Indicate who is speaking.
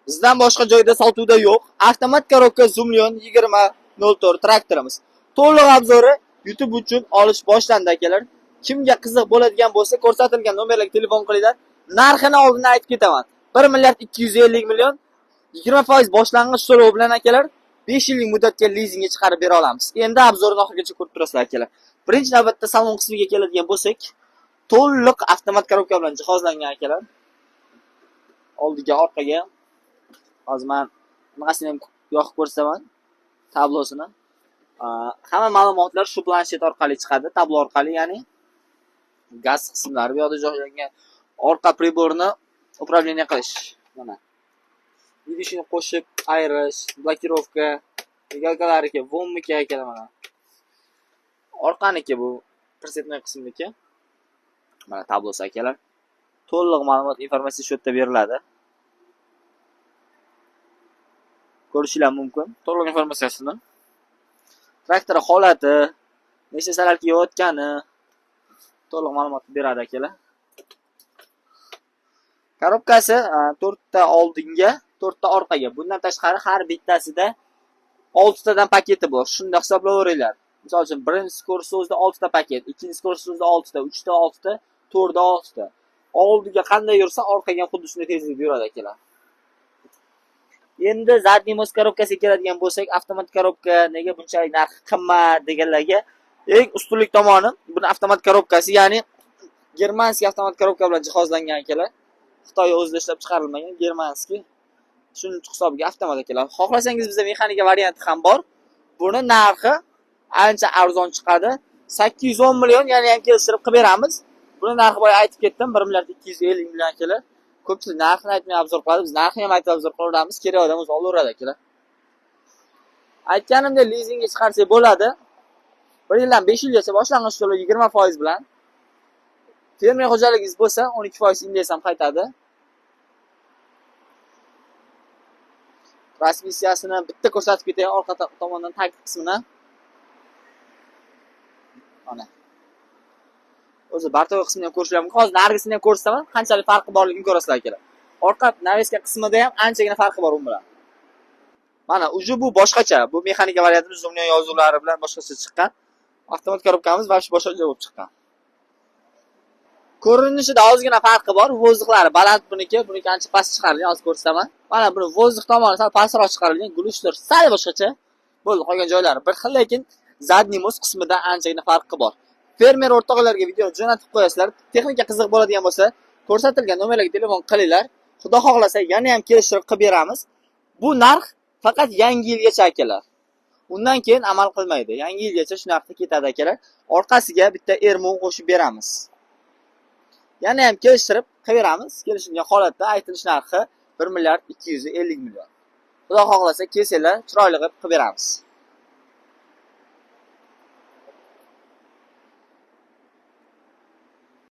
Speaker 1: Bizdan boshqa joyda sotuvda yo'q. Avtomat korobka Zoomlion 2004 traktorimiz. To'liq obzori YouTube uchun olish boshlandi akalar. Kimga qiziq bo'ladigan bo'lsa, ko'rsatilgan nomerlarga telefon qilinglar. Narxini oldin aytib ketaman. 1 milliard 250 million 20% boshlang'ich to'lov bilan akalar 5 yillik muddatga lizingga chiqarib bera olamiz. Endi obzorni oxirigacha ko'rib turasizlar akalar. Birinchi navbatda salon qismiga keladigan bo'lsak, to'liq avtomat korobka bilan jihozlangan akalar. Oldiga, orqaga. Hozir men nimasini ham yoqib ko'rsaman, tablosini. Hamma ma'lumotlar shu planshet orqali chiqadi, tablo orqali, ya'ni gaz qismlari bu yoqda joylangan. Orqa priborni upravleniya qilish. Mana. Vidishini qo'shib ayirish, blokirovka, migalkalariga, vomniki akalar mana. Orqaniki bu presetnoy qismniki. Mana tablosi akalar. To'liq ma'lumot, informatsiya shu yerda beriladi. Ko'rishinglar mumkin. To'liq informatsiyasini. Traktor holati, nechta salar kiyayotgani to'liq ma'lumot beradi akalar. Korobkasi 4 ta oldinga, 4 ta orqaga. Bundan tashqari har bittasida 6 tadan paketi bor. Shunda hisoblayveringlar. Misol uchun, birinchi korsozda 6 ta paket, ikkinchi korsozda 6 ta, 3 ta 6 ta, 4 ta 6 ta. Oldiga qanday yursa, orqaga xuddi shunday tezlikda yuradi akalar. Endi zadniy mos korobkasiga keladigan bo'lsak, avtomat korobka nega bunchalik narxi qimmat deganlarga eng ustunlik tomoni buni avtomat korobkasi, ya'ni germanskiy avtomat korobka bilan jihozlangan akalar. Xitoy o'zida ishlab chiqarilmagan germanskiy. Shuning hisobiga avtomat akalar. Xohlasangiz bizda mexanika varianti ham bor. Buni narxi ancha arzon chiqadi. 810 million, ya'ni ham kelishtirib qilib beramiz. Buni narxi boya aytib ketdim, 1 milliard 250 million akalar. Ko'pchilik narxini aytmay obzor qiladi. Biz narxini ham aytib obzor qilamiz. Kerak odam o'zi olaveradi akalar. Aytganimdek lizingga chiqarsak bo'ladi. 1 yildan 5 yilgacha boshlang'ich to'lov 20% bilan. Fermer xo'jaligingiz bo'lsa 12% index ham qaytadi. Transmissiyasini bitta ko'rsatib ketay, orqa tomondan tag qismini. Mana. O'zi bartoy qismini ham ko'rishlar mumkin. Hozir nargisini ham ko'rsataman, qanchalik farqi borligini ko'rasizlar akalar. Orqa naveska qismida ham anchagina farqi bor u bilan. Mana, uji bu boshqacha. Bu mexanika variantimiz Zoomlion yozuvlari bilan boshqacha chiqqan. Avtomat korobkamiz va boshqacha bo'lib chiqqan. Ko'rinishida ozgina farqi bor. Vozdixlari baland buniki ancha past chiqarilgan, hozir ko'rsataman. Mana buni vozdix tomoni sal pastroq chiqarilgan, gulishtir sal boshqacha. Bo'ldi, qolgan joylari bir xil, lekin zadniy mos qismida anchagina farqi bor. Fermer o'rtoqlarga video jo'natib qo'yasizlar. Texnika qiziq bo'ladigan bo'lsa, ko'rsatilgan nomerlarga telefon qilinglar. Xudo xohlasa yana ham kelishtirib qilib beramiz. Bu narx faqat yangi yilgacha akalar. Undan keyin amal qilmaydi. Yangi yilgacha shu narxda ketadi akalar. Orqasiga bitta ermon qo'shib beramiz. Yana ham kelishtirib qilib beramiz. Kelishilgan holatda aytilish narxi 1 milliard 250 million. Xudo xohlasa kelsanglar, chiroyli qilib beramiz.